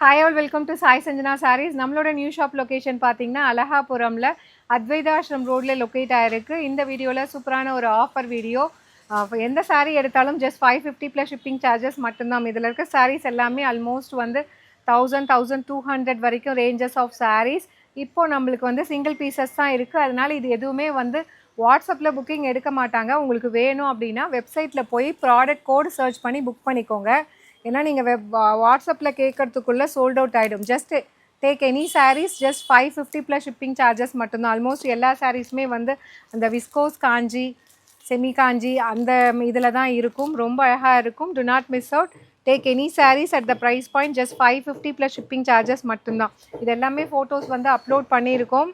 Hi all, welcome to Sai Sanjana Sarees. நம்மளோட new shop location பார்த்தீங்கன்னா அலகாபுரம்ல அத்வைதாஷ்ரம் ரோட்ல locate ஆயிருக்கு. இந்த வீடியோல சூப்பரான ஒரு ஆஃபர் வீடியோ. எந்த சாரீ எடுத்தாலும் ஜஸ்ட் 550 ப்ளஸ் ஷிப்பிங் சார்ஜஸ் மட்டும்தான். இதில் இருக்க சாரீஸ் எல்லாமே ஆல்மோஸ்ட் வந்து 1200 வரைக்கும் ரேஞ்சஸ் ஆஃப் சாரீஸ். இப்போ நம்மளுக்கு வந்து சிங்கிள் பீசஸ் தான் இருக்குது. அதனால இது எதுவுமே வந்து வாட்ஸ்அப்பில் புக்கிங் எடுக்க மாட்டாங்க. உங்களுக்கு வேணும் அப்படின்னா வெப்சைட்டில் போய் ப்ராடக்ட் கோடு சர்ச் பண்ணி புக் பண்ணிக்கோங்க. ஏன்னா நீங்கள் வாட்ஸ்அப்பில் கேட்கறதுக்குள்ளே சோல்ட் அவுட் ஆகிடும். Just take any saris just 550 plus shipping charges மட்டும்தான். ஆல்மோஸ்ட் எல்லா சாரீஸுமே வந்து அந்த விஸ்கோஸ் காஞ்சி, செமி காஞ்சி அந்த இதில் தான் இருக்கும். ரொம்ப அழகாக இருக்கும். Do not miss out. Take any saris at the price point just 550 plus shipping charges மட்டும்தான். இது எல்லாமே ஃபோட்டோஸ் வந்து அப்லோட் பண்ணியிருக்கோம்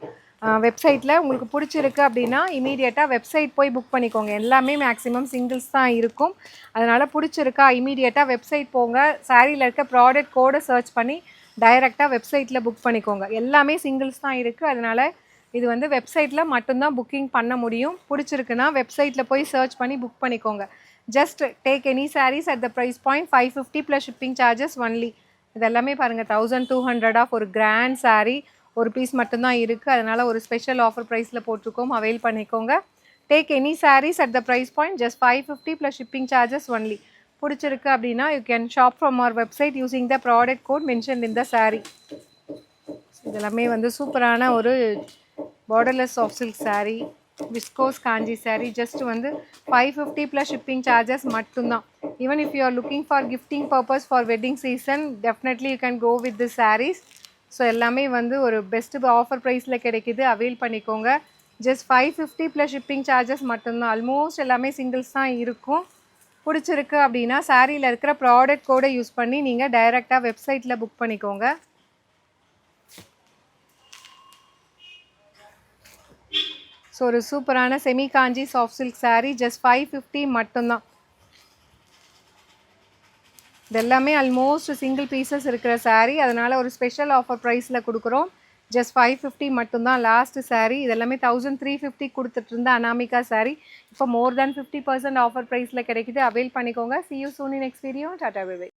வெப்சைட்டில். உங்களுக்கு பிடிச்சிருக்கு அப்படின்னா இமீடியட்டாக வெப்சைட் போய் புக் பண்ணிக்கோங்க. எல்லாமே மேக்ஸிமம் சிங்கிள்ஸ் தான் இருக்கும். அதனால் பிடிச்சிருக்கா இமீடியட்டாக வெப்சைட் போங்க. சாரியில் இருக்க ப்ராடக்ட் கோடை சர்ச் பண்ணி டைரெக்டாக வெப்சைட்டில் புக் பண்ணிக்கோங்க. எல்லாமே சிங்கிள்ஸ் தான் இருக்குது. அதனால் இது வந்து வெப்சைட்டில் மட்டும்தான் புக்கிங் பண்ண முடியும். பிடிச்சிருக்குன்னா வெப்சைட்டில் போய் சர்ச் பண்ணி புக் பண்ணிக்கோங்க. Just take any saris at the price point 550 plus shipping charges only. இதெல்லாமே பாருங்கள் 1200 ஆஃப் ஒரு கிராண்ட் சாரீ. ஒரு பீஸ் மட்டும்தான் இருக்குது. அதனால் ஒரு ஸ்பெஷல் ஆஃபர் ப்ரைஸில் போட்டிருக்கோம். அவைல் பண்ணிக்கோங்க. Take any saris at the price point just 550 plus shipping charges only. பிடிச்சிருக்கு அப்படின்னா you can shop from our website using the product code mention in the sari. இதெல்லாமே வந்து சூப்பரான ஒரு borderless soft silk sari, viscose Kanchi sari. Just வந்து 550 ப்ளஸ் ஷிப்பிங் சார்ஜஸ் மட்டும்தான். Even if you are looking for gifting purpose for wedding season definitely you can go with the saris. So எல்லாமே வந்து ஒரு best offer ப்ரைஸில் கிடைக்கிது. அவைல் பண்ணிக்கோங்க. ஜஸ்ட் 550 ப்ளஸ் ஷிப்பிங் சார்ஜஸ் மட்டும்தான். Almost எல்லாமே சிங்கிள்ஸ் தான் இருக்கும். பிடிச்சிருக்கு அப்படின்னா சாரியில் இருக்கிற ப்ராடக்ட் கோடை யூஸ் பண்ணி நீங்கள் டைரெக்டாக வெப்சைட்டில் புக் பண்ணிக்கோங்க. ஸோ ஒரு சூப்பரான செமி காஞ்சி சாஃப்ட் சில்க் சாரீ ஜஸ்ட் 550 மட்டும்தான். இது எல்லாமே ஆல்மோஸ்ட் சிங்கிள் பீசஸ் இருக்கிற சாரீ. அதனால் ஒரு ஸ்பெஷல் ஆஃபர் ப்ரைஸில் கொடுக்குறோம். ஜஸ்ட் 550 மட்டும்தான் லாஸ்ட் சாரீ. இதெல்லாமே 1350 கொடுத்துட்டு இருந்த அனாமிகா சாரீ இப்போ மோர் தேன் 50% ஆஃபர் ப்ரைஸில் கிடைக்குது. அவைல் பண்ணிக்கோங்க. see you soon in next video. Tata bye by.